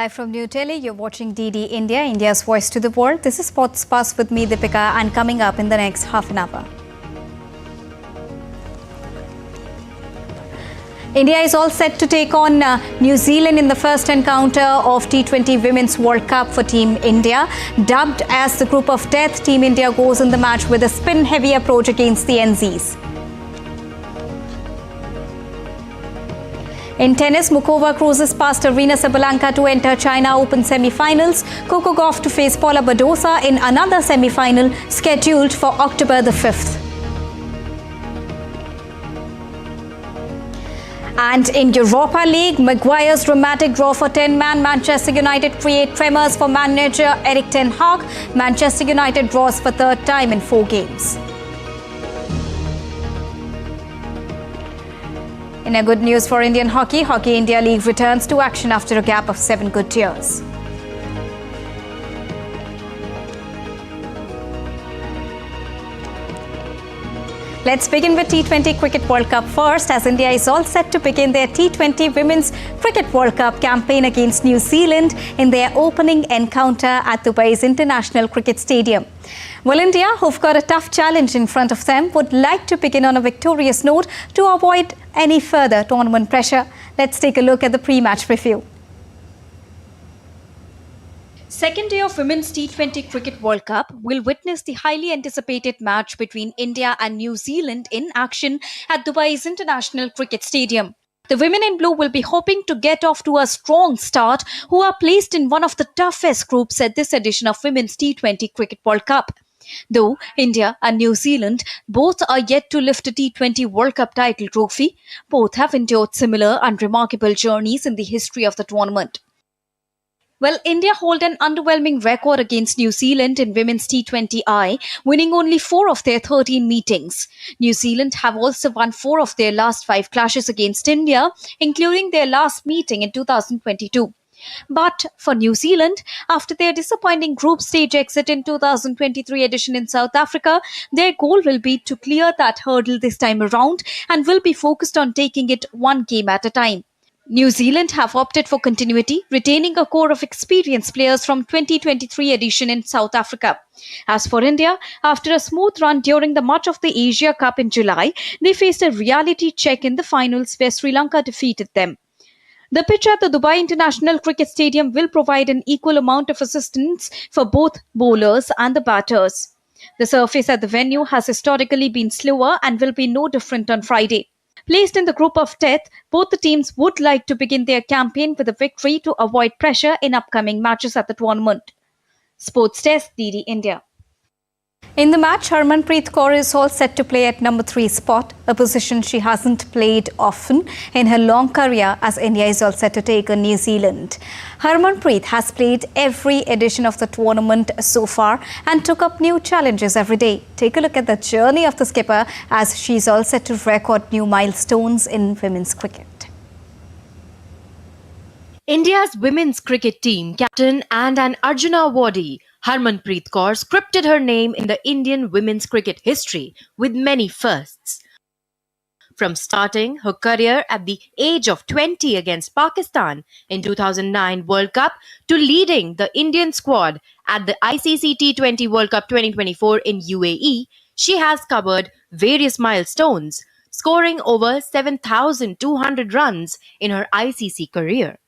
Live from New Delhi, you're watching DD India, India's voice to the world. This is Sports Buzz with me, Deepika, and coming up in the next half an hour. India is all set to take on New Zealand in the first encounter of T20 Women's World Cup for Team India. Dubbed as the group of death, Team India goes in the match with a spin-heavy approach against the NZs. In tennis, Mukova cruises past Aryna Sabalenka to enter China Open semi-finals. Coco Gauff to face Paula Badosa in another semi-final scheduled for October the 5th. And in Europa League, Maguire's dramatic draw for 10-man Manchester United create tremors for manager Erik ten Hag. Manchester United draws for third time in 4 games. In a good news for Indian hockey, Hockey India League returns to action after a gap of 7 good years. Let's begin with T20 Cricket World Cup first, as India is all set to begin their T20 Women's Cricket World Cup campaign against New Zealand in their opening encounter at Dubai's International Cricket Stadium. Well, India, who've got a tough challenge in front of them, would like to begin on a victorious note to avoid any further tournament pressure. Let's take a look at the pre-match review. Second day of Women's T20 Cricket World Cup will witness the highly anticipated match between India and New Zealand in action at Dubai's International Cricket Stadium. The women in blue will be hoping to get off to a strong start, who are placed in one of the toughest groups at this edition of Women's T20 Cricket World Cup. Though India and New Zealand both are yet to lift a T20 World Cup title trophy, both have endured similar and remarkable journeys in the history of the tournament. Well, India hold an underwhelming record against New Zealand in Women's T20I, winning only 4 of their 13 meetings. New Zealand have also won 4 of their last 5 clashes against India, including their last meeting in 2022. But for New Zealand, after their disappointing group stage exit in 2023 edition in South Africa, their goal will be to clear that hurdle this time around and will be focused on taking it one game at a time. New Zealand have opted for continuity, retaining a core of experienced players from 2023 edition in South Africa. As for India, after a smooth run during the much of the Asia Cup in July, they faced a reality check in the finals where Sri Lanka defeated them. The pitch at the Dubai International Cricket Stadium will provide an equal amount of assistance for both bowlers and the batters. The surface at the venue has historically been slower and will be no different on Friday. Placed in the group of death, both the teams would like to begin their campaign with a victory to avoid pressure in upcoming matches at the tournament. Sports Desk, DD India. In the match, Harmanpreet Kaur is all set to play at number 3 spot, a position she hasn't played often in her long career, as India is all set to take on New Zealand. Harmanpreet has played every edition of the tournament so far and took up new challenges every day. Take a look at the journey of the skipper, as she's all set to record new milestones in women's cricket. India's women's cricket team captain and an Arjuna awardee, Harmanpreet Kaur, scripted her name in the Indian women's cricket history with many firsts. From starting her career at the age of 20 against Pakistan in 2009 World Cup to leading the Indian squad at the ICC T20 World Cup 2024 in UAE, she has covered various milestones, scoring over 7,200 runs in her ICC career.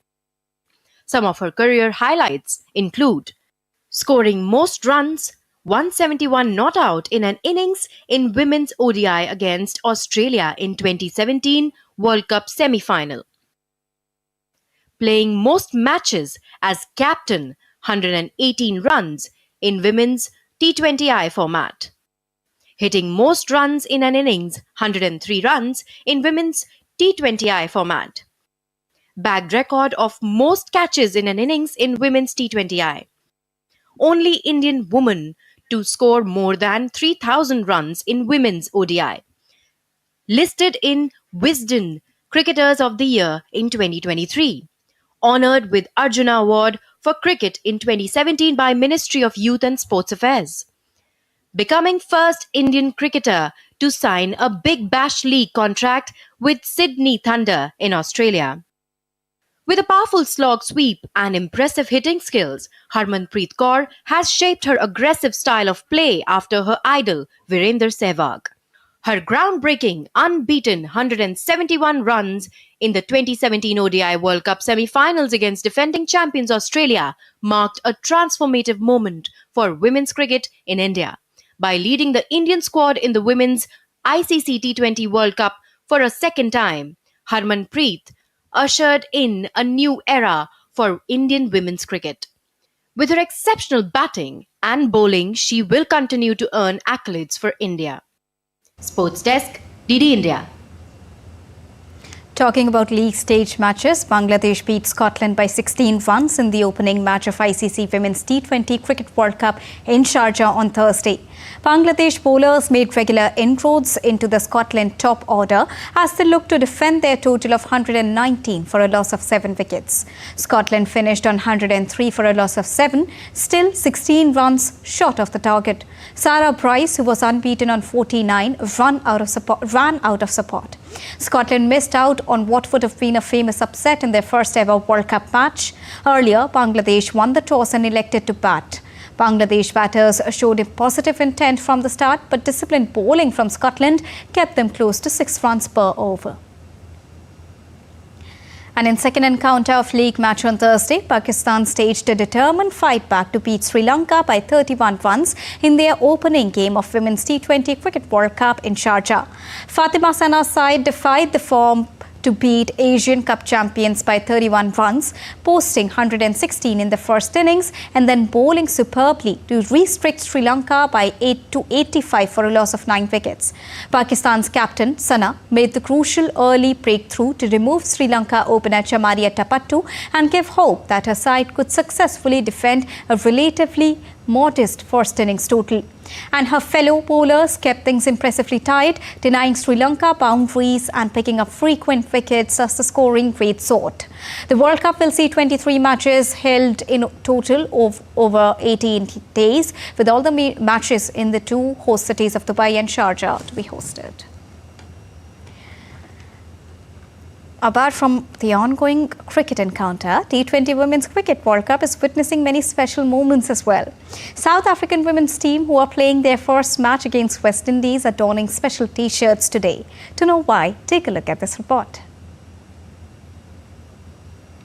Some of her career highlights include scoring most runs, 171 not out in an innings in women's ODI against Australia in 2017 World Cup semi-final. Playing most matches as captain, 118 runs in women's T20I format. Hitting most runs in an innings, 103 runs in women's T20I format. Bagged record of most catches in an innings in women's T20I. Only Indian woman to score more than 3,000 runs in women's ODI. Listed in Wisden Cricketers of the Year in 2023. Honoured with Arjuna Award for Cricket in 2017 by Ministry of Youth and Sports Affairs. Becoming first Indian cricketer to sign a Big Bash League contract with Sydney Thunder in Australia. With a powerful slog sweep and impressive hitting skills, Harmanpreet Kaur has shaped her aggressive style of play after her idol Virender Sehwag. Her groundbreaking, unbeaten 171 runs in the 2017 ODI World Cup semi-finals against defending champions Australia marked a transformative moment for women's cricket in India. By leading the Indian squad in the women's ICC T20 World Cup for a second time, Harmanpreet ushered in a new era for Indian women's cricket. With her exceptional batting and bowling, she will continue to earn accolades for India. Sports Desk, DD India. Talking about league stage matches, Bangladesh beat Scotland by 16 runs in the opening match of ICC Women's T20 Cricket World Cup in Sharjah on Thursday. Bangladesh bowlers made regular inroads into the Scotland top order as they looked to defend their total of 119 for a loss of 7 wickets. Scotland finished on 103 for a loss of 7, still 16 runs short of the target. Sarah Bryce, who was unbeaten on 49, ran out of support. Scotland missed out on what would have been a famous upset in their first ever World Cup match. Earlier, Bangladesh won the toss and elected to bat. Bangladesh batters showed a positive intent from the start, but disciplined bowling from Scotland kept them close to 6 runs per over. And in second encounter of league match on Thursday, Pakistan staged a determined fight back to beat Sri Lanka by 31 runs in their opening game of Women's T20 Cricket World Cup in Sharjah. Fatima Sana's side defied the form to beat Asian Cup champions by 31 runs, posting 116 in the first innings and then bowling superbly to restrict Sri Lanka by 8 to 85 for a loss of 9 wickets. Pakistan's captain, Sana, made the crucial early breakthrough to remove Sri Lanka opener Chamaria Tapattu and give hope that her side could successfully defend a relatively modest first innings total. And her fellow bowlers kept things impressively tight, denying Sri Lanka boundaries and picking up frequent wickets as the scoring rate soared. The World Cup will see 23 matches held in total of over 18 days, with all the matches in the 2 host cities of Dubai and Sharjah to be hosted. Apart from the ongoing cricket encounter, T20 Women's Cricket World Cup is witnessing many special moments as well. South African women's team, who are playing their first match against West Indies, are donning special T-shirts today. To know why, take a look at this report.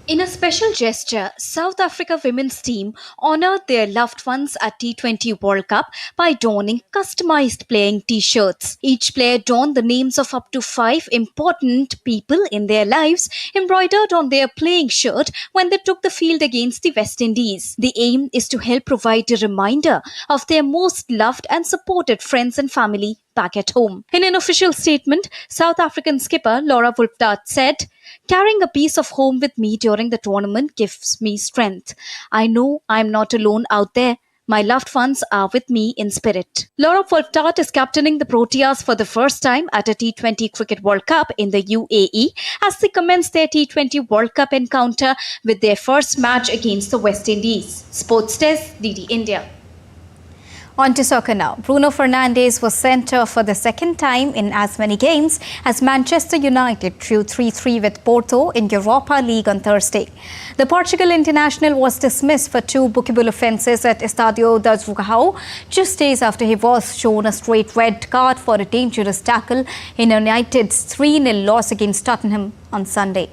In a special gesture, South Africa women's team honoured their loved ones at T20 World Cup by donning customised playing T-shirts. Each player donned the names of up to 5 important people in their lives embroidered on their playing shirt when they took the field against the West Indies. The aim is to help provide a reminder of their most loved and supported friends and family back at home. In an official statement, South African skipper Laura Wolfdart said, "Carrying a piece of home with me during the tournament gives me strength. I know I'm not alone out there. My loved ones are with me in spirit." Laura Wolfdart is captaining the Proteas for the first time at a T20 Cricket World Cup in the UAE as they commence their T20 World Cup encounter with their first match against the West Indies. Sports Desk, DD India. On to soccer now. Bruno Fernandes was sent off for the second time in as many games as Manchester United drew 3-3 with Porto in Europa League on Thursday. The Portugal international was dismissed for 2 bookable offences at Estadio da Dragão just days after he was shown a straight red card for a dangerous tackle in United's 3-0 loss against Tottenham on Sunday.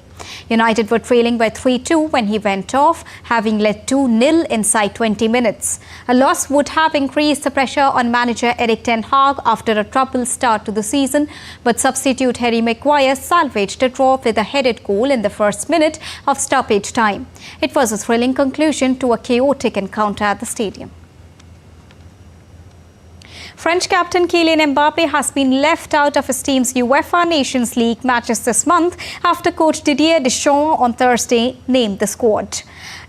United were trailing by 3-2 when he went off, having led 2-0 inside 20 minutes. A loss would have increased the pressure on manager Erik ten Hag after a troubled start to the season, but substitute Harry Maguire salvaged a draw with a headed goal in the first minute of stoppage time. It was a thrilling conclusion to a chaotic encounter at the stadium. French captain Kylian Mbappe has been left out of his team's UEFA Nations League matches this month after coach Didier Deschamps on Thursday named the squad.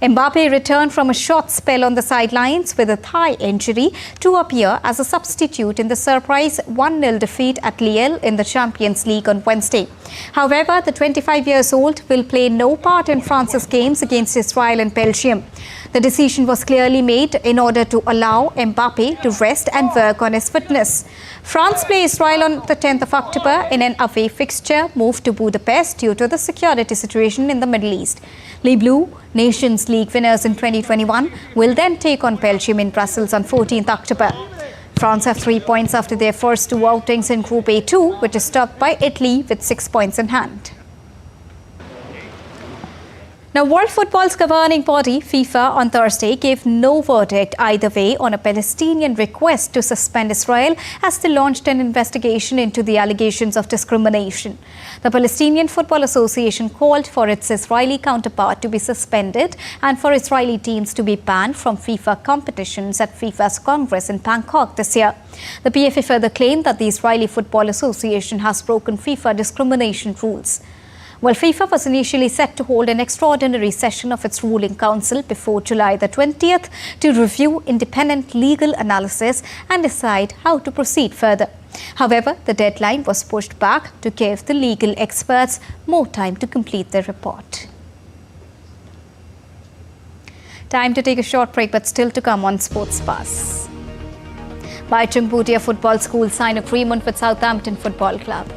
Mbappe returned from a short spell on the sidelines with a thigh injury to appear as a substitute in the surprise 1-0 defeat at Lille in the Champions League on Wednesday. However, the 25 years old will play no part in France's games against Israel and Belgium. The decision was clearly made in order to allow Mbappe to rest and work on his fitness. France play Israel on the 10th of October in an away fixture moved to Budapest due to the security situation in the Middle East. Les Bleus, Nations League winners in 2021, will then take on Belgium in Brussels on 14th October. France have 3 points after their first two outings in Group A2, which is topped by Italy with 6 points in hand. Now, World Football's governing body, FIFA, on Thursday gave no verdict either way on a Palestinian request to suspend Israel as they launched an investigation into the allegations of discrimination. The Palestinian Football Association called for its Israeli counterpart to be suspended and for Israeli teams to be banned from FIFA competitions at FIFA's Congress in Bangkok this year. The PFA further claimed that the Israeli Football Association has broken FIFA discrimination rules. Well, FIFA was initially set to hold an extraordinary session of its ruling council before July the 20th to review independent legal analysis and decide how to proceed further. However, the deadline was pushed back to give the legal experts more time to complete their report. Time to take a short break, but still to come on Sports Pass. Baichung Bhutia Football School sign agreement with Southampton Football Club.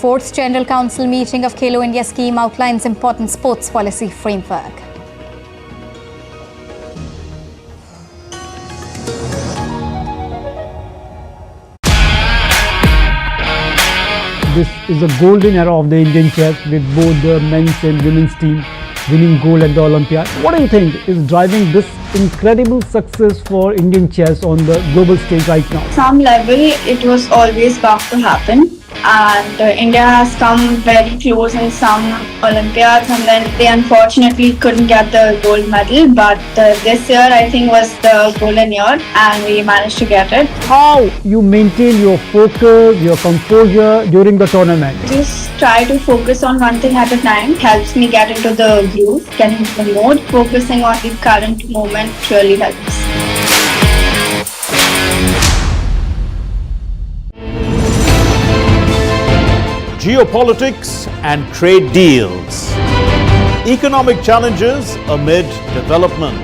Fourth General Council meeting of Khelo India scheme outlines important sports policy framework. This is a golden era of the Indian chess with both the men's and women's team winning gold at the Olympiad. What do you think is driving this incredible success for Indian chess on the global stage right now? Some level it was always bound to happen, and India has come very close in some Olympiads, and then they unfortunately couldn't get the gold medal, but this year I think was the golden year and we managed to get it. How you maintain your focus, your composure during the tournament? Just try to focus on one thing at a time, helps me get into the groove, get into the mode. Focusing on the current moment really helps. Geopolitics and trade deals. Economic challenges amid development.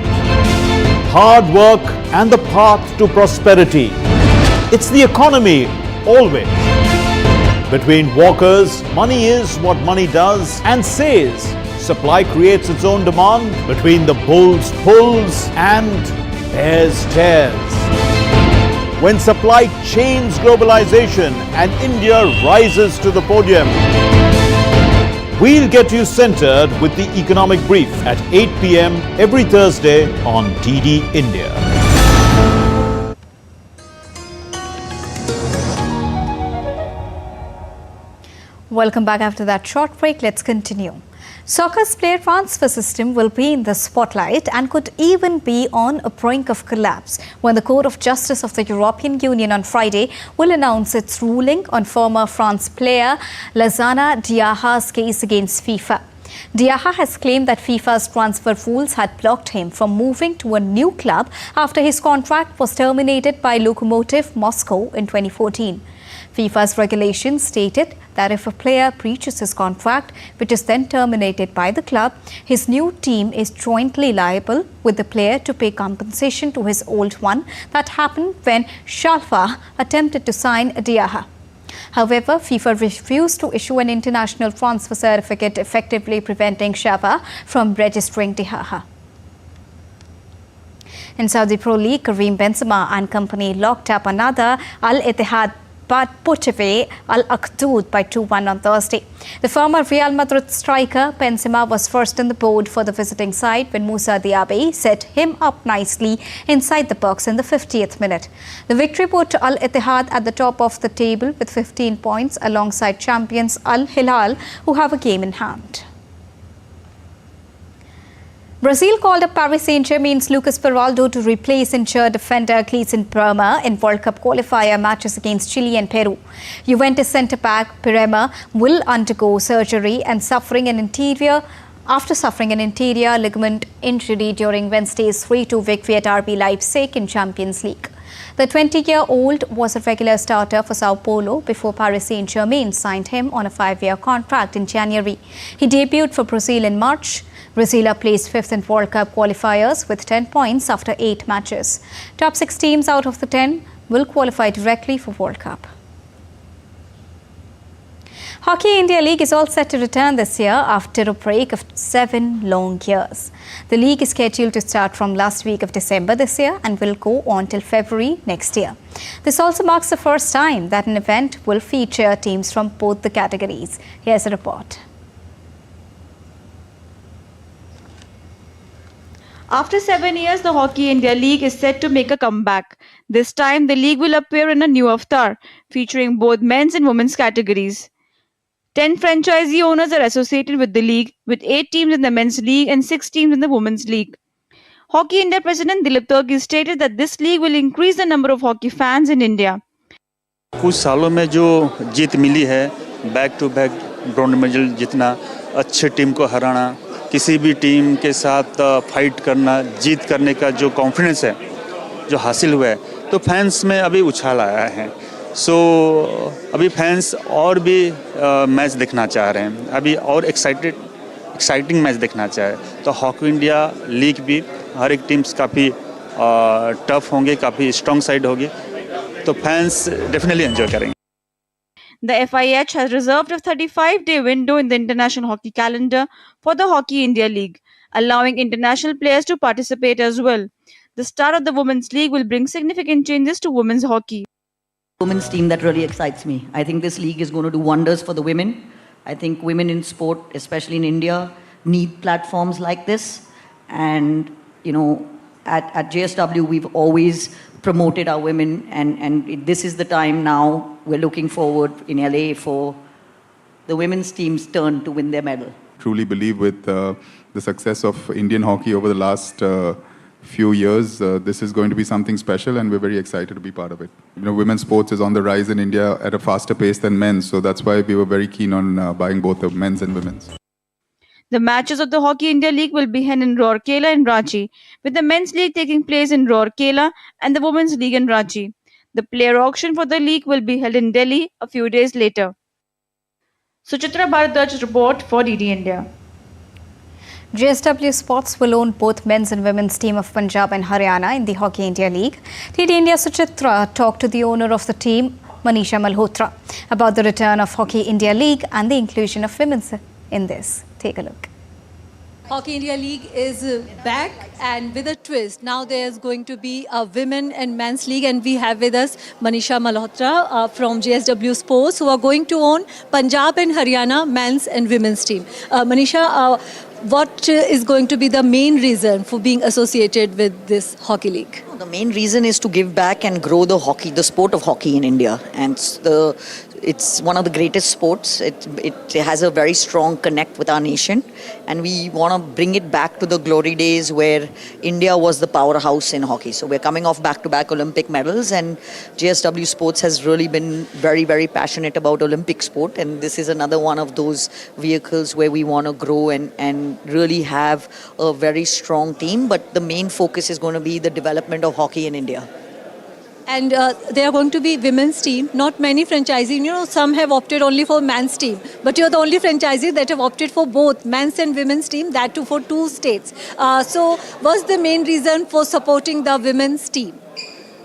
Hard work and the path to prosperity. It's the economy always. Between walkers, money is what money does and says. Supply creates its own demand. Between the bulls pulls and bears tears. When supply chains globalization and India rises to the podium. We'll get you centered with the Economic Brief at 8 p.m. every Thursday on DD India. Welcome back after that short break. Let's continue. Soccer's player transfer system will be in the spotlight and could even be on a brink of collapse when the Court of Justice of the European Union on Friday will announce its ruling on former France player Lassana Diarra's case against FIFA. Diarra has claimed that FIFA's transfer rules had blocked him from moving to a new club after his contract was terminated by Lokomotiv Moscow in 2014. FIFA's regulations stated that if a player breaches his contract, which is then terminated by the club, his new team is jointly liable with the player to pay compensation to his old one. That happened when Schalke attempted to sign Diarra. However, FIFA refused to issue an international transfer certificate, effectively preventing Schalke from registering Diarra. In Saudi Pro League, Karim Benzema and company locked up another Al Ittihad but put away Al Akdoud by 2-1 on Thursday. The former Real Madrid striker Benzema was first in the board for the visiting side when Moussa Diaby set him up nicely inside the box in the 50th minute. The victory put Al Ittihad at the top of the table with 15 points alongside champions Al Hilal, who have a game in hand. Brazil called up Paris Saint-Germain's Lucas Peraldo to replace injured defender Cleison Bremer in World Cup qualifier matches against Chile and Peru. Juventus centre-back Bremer will undergo surgery and after suffering an anterior ligament injury during Wednesday's 3-2 victory at RB Leipzig in Champions League. The 20-year-old was a regular starter for Sao Paulo before Paris Saint-Germain signed him on a 5-year contract in January. He debuted for Brazil in March. Brazil placed 5th in World Cup qualifiers with 10 points after 8 matches. Top 6 teams out of the 10 will qualify directly for World Cup. Hockey India League is all set to return this year after a break of 7 long years. The league is scheduled to start from last week of December this year and will go on till February next year. This also marks the first time that an event will feature teams from both the categories. Here's a report. After 7 years, the Hockey India League is set to make a comeback. This time, the league will appear in a new avatar, featuring both men's and women's categories. 10 franchisee owners are associated with the league, with 8 teams in the men's league and 6 teams in the women's league. Hockey India President Dilip Turki stated that this league will increase the number of hockey fans in India. कुछ सालों में जो जीत मिली है, back to back bronze medal जीतना, अच्छे team को हराना, किसी भी टीम के साथ फाइट करना, जीत करने का जो कॉन्फिडेंस है, जो हासिल हुआ है, तो फैंस में अभी उछाल आया है. सो अभी फैंस और भी मैच देखना चाह रहे हैं, अभी और एक्साइटिंग मैच देखना चाह रहे हैं. तो हॉकी इंडिया लीग भी हर एक टीम्स काफ़ी टफ होंगे, काफ़ी स्ट्रॉन्ग साइड होगी, तो फैंस डेफिनेटली एंजॉय करेंगे. The FIH has reserved a 35-day window in the international hockey calendar for the Hockey India League, allowing international players to participate as well. The start of the Women's League will bring significant changes to women's hockey. Women's team that really excites me. I think this league is going to do wonders for the women. I think women in sport, especially in India, need platforms like this. And, you know, at JSW, we've always promoted our women, and this is the time now. We're looking forward in LA for the women's team's turn to win their medal. Truly believe with the success of Indian hockey over the last few years, this is going to be something special, and we're very excited to be part of it. You know, women's sports is on the rise in India at a faster pace than men's, so that's why we were very keen on buying both the men's and women's. The matches of the Hockey India League will be held in Rourkela and Ranchi, with the men's league taking place in Rourkela and the women's league in Ranchi. The player auction for the league will be held in Delhi a few days later. Suchitra Bharadwaj's report for DD India. JSW Sports will own both men's and women's team of Punjab and Haryana in the Hockey India League. DD India Suchitra talked to the owner of the team, Manisha Malhotra, about the return of Hockey India League and the inclusion of women in this. Take a look. Hockey India League is back and with a twist. Now there's going to be a women and men's league, and we have with us Manisha Malhotra from JSW Sports, who are going to own Punjab and Haryana men's and women's team. Manisha, what is going to be the main reason for being associated with this hockey league? The main reason is to give back and grow the sport of hockey in India, and it's one of the greatest sports. It has a very strong connect with our nation, and we want to bring it back to the glory days where India was the powerhouse in hockey. So we're coming off back-to-back Olympic medals, and JSW Sports has really been very, very passionate about Olympic sport, and this is another one of those vehicles where we want to grow and really have a very strong team, but the main focus is going to be the development of hockey in India. And they are going to be women's team. Not many franchisees, some have opted only for men's team. But you're the only franchisee that have opted for both men's and women's team, that too for 2 states. So what's the main reason for supporting the women's team?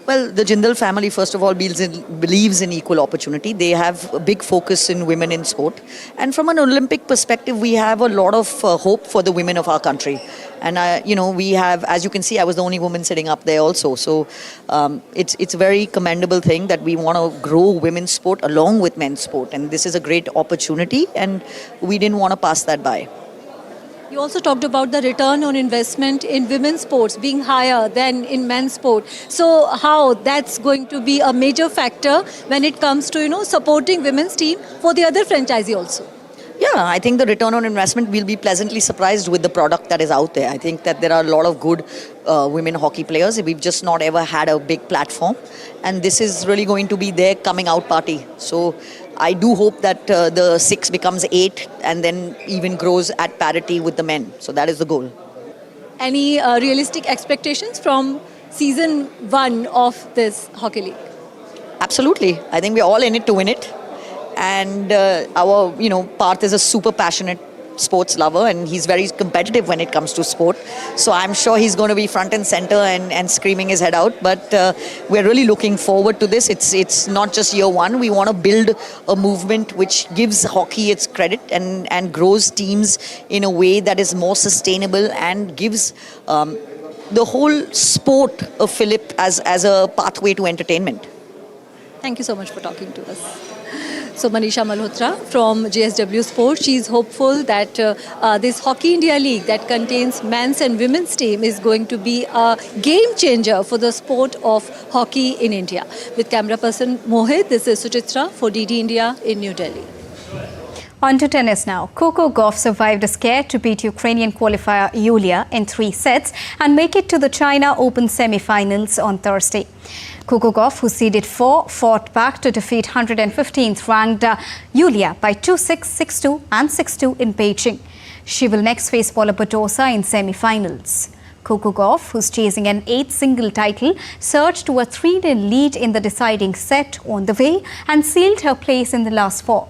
Well, the Jindal family, first of all, believes in equal opportunity. They have a big focus in women in sport. And from an Olympic perspective, we have a lot of hope for the women of our country. And, we have, as you can see, I was the only woman sitting up there also. So it's a very commendable thing that we want to grow women's sport along with men's sport. And this is a great opportunity, and we didn't want to pass that by. You also talked about the return on investment in women's sports being higher than in men's sport. So how that's going to be a major factor when it comes to, supporting women's team for the other franchisee also? Yeah, I think the return on investment, will be pleasantly surprised with the product that is out there. I think that there are a lot of good women hockey players. We've just not ever had a big platform. And this is really going to be their coming out party. So I do hope that the 6 becomes 8 and then even grows at parity with the men. So that is the goal. Any realistic expectations from season 1 of this hockey league? Absolutely. I think we're all in it to win it. And our, Parth is a super passionate sports lover, and he's very competitive when it comes to sport. So I'm sure he's going to be front and center and screaming his head out. But we're really looking forward to this. It's not just year one. We want to build a movement which gives hockey its credit and grows teams in a way that is more sustainable and gives the whole sport a fillip as a pathway to entertainment. Thank you so much for talking to us. So Manisha Malhotra from JSW Sports, she is hopeful that this Hockey India League that contains men's and women's team is going to be a game changer for the sport of hockey in India. With camera person Mohit, this is Suchitra for DD India in New Delhi. On to tennis now. Gauff survived a scare to beat Ukrainian qualifier Yulia in 3 sets and make it to the China Open semi-finals on Thursday. Gauff, who seeded 4, fought back to defeat 115th ranked Yulia by 2-6, 6-2 and 6-2 in Beijing. She will next face Paula Badosa in semi-finals. Gauff, who's chasing an 8th single title, surged to a 3-0 lead in the deciding set on the way and sealed her place in the last 4.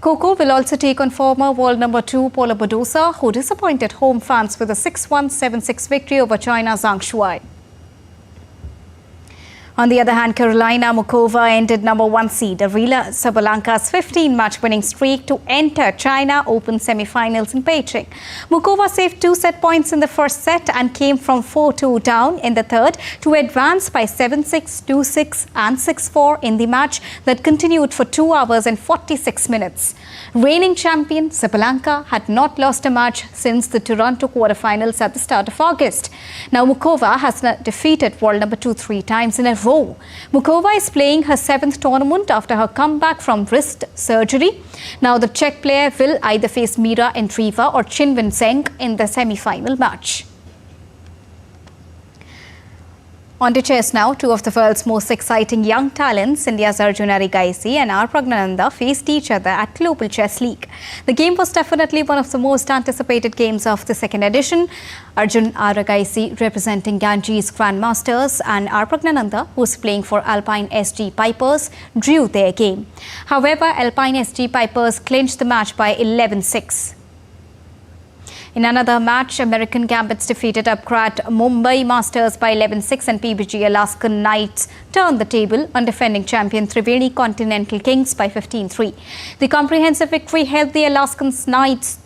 Coco will also take on former world number 2 Paula Badosa, who disappointed home fans with a 6-1, 7-6 victory over China's Zhang Shuai. On the other hand, Karolina Muchova ended number 1 seed Arina Sabalenka's 15-match winning streak to enter China Open semi-finals in Beijing. Muchova saved 2 set points in the first set and came from 4-2 down in the third to advance by 7-6, 2-6 and 6-4 in the match that continued for 2 hours and 46 minutes. Reigning champion Sabalenka had not lost a match since the Toronto quarterfinals at the start of August. Now Muchova has defeated world number 2 3 times in a row. Muchova is playing her 7th tournament after her comeback from wrist surgery. Now the Czech player will either face Mira Andreeva or Chinwen Zheng in the semi-final match. On to chess now. 2 of the world's most exciting young talents, India's Arjun Arigaisi and R. Pragnananda, faced each other at Global Chess League. The game was definitely one of the most anticipated games of the second edition. Arjun Arigaisi, representing Ganges Grandmasters, and R. Pragnananda, who's playing for Alpine SG Pipers, drew their game. However, Alpine SG Pipers clinched the match by 11-6. In another match, American Gambits defeated upgrad Mumbai Masters by 11-6 and PBG Alaskan Knights turned the table on defending champion Triveni Continental Kings by 15-3. The comprehensive victory helped the Alaskan Knights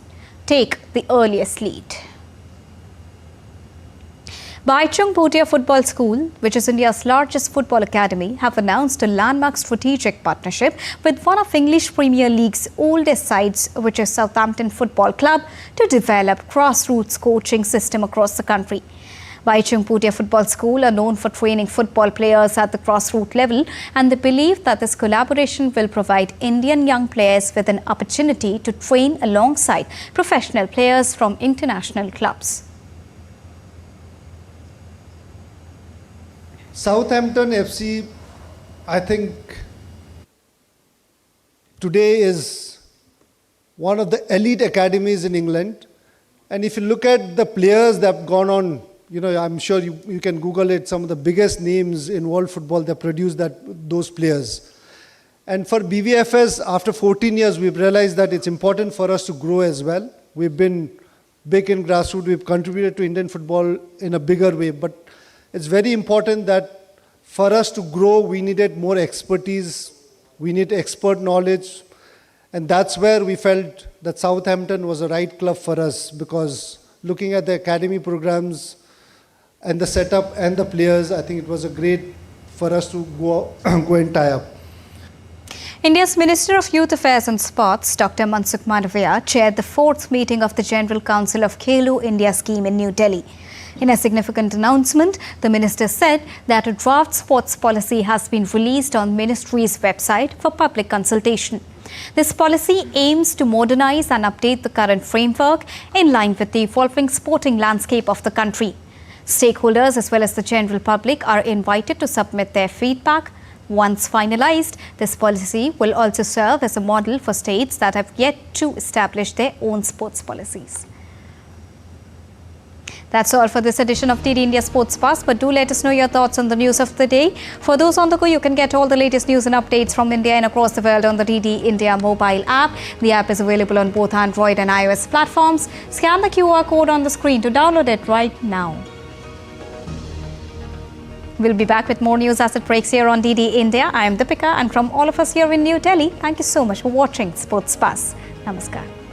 take the earliest lead. Baichung Bhutia Football School, which is India's largest football academy, have announced a landmark strategic partnership with one of English Premier League's oldest sides, which is Southampton Football Club, to develop grassroots coaching system across the country. Baichung Bhutia Football School are known for training football players at the grassroots level, and they believe that this collaboration will provide Indian young players with an opportunity to train alongside professional players from international clubs. Southampton FC, I think, today is one of the elite academies in England. And if you look at the players that have gone on, I'm sure you can Google it, some of the biggest names in world football that produced those players. And for BVFS, after 14 years, we've realized that it's important for us to grow as well. We've been big in grassroots, we've contributed to Indian football in a bigger way, but it's very important that for us to grow, we needed more expertise, we need expert knowledge, and that's where we felt that Southampton was the right club for us, because looking at the academy programs and the setup and the players, I think it was a great for us to go and tie up. India's Minister of Youth Affairs and Sports, Dr. Mansukh Mandavia, chaired the 4th meeting of the General Council of Khelo India scheme in New Delhi. In a significant announcement, the minister said that a draft sports policy has been released on ministry's website for public consultation. This policy aims to modernize and update the current framework in line with the evolving sporting landscape of the country. Stakeholders as well as the general public are invited to submit their feedback. Once finalized, this policy will also serve as a model for states that have yet to establish their own sports policies. That's all for this edition of TD India Sports Buzz, but do let us know your thoughts on the news of the day. For those on the go, you can get all the latest news and updates from India and across the world on the TD India mobile app. The app is available on both Android and iOS platforms. Scan the QR code on the screen to download it right now. We'll be back with more news as it breaks here on TD India. I am Deepika, and from all of us here in New Delhi, thank you so much for watching Sports Buzz. Namaskar.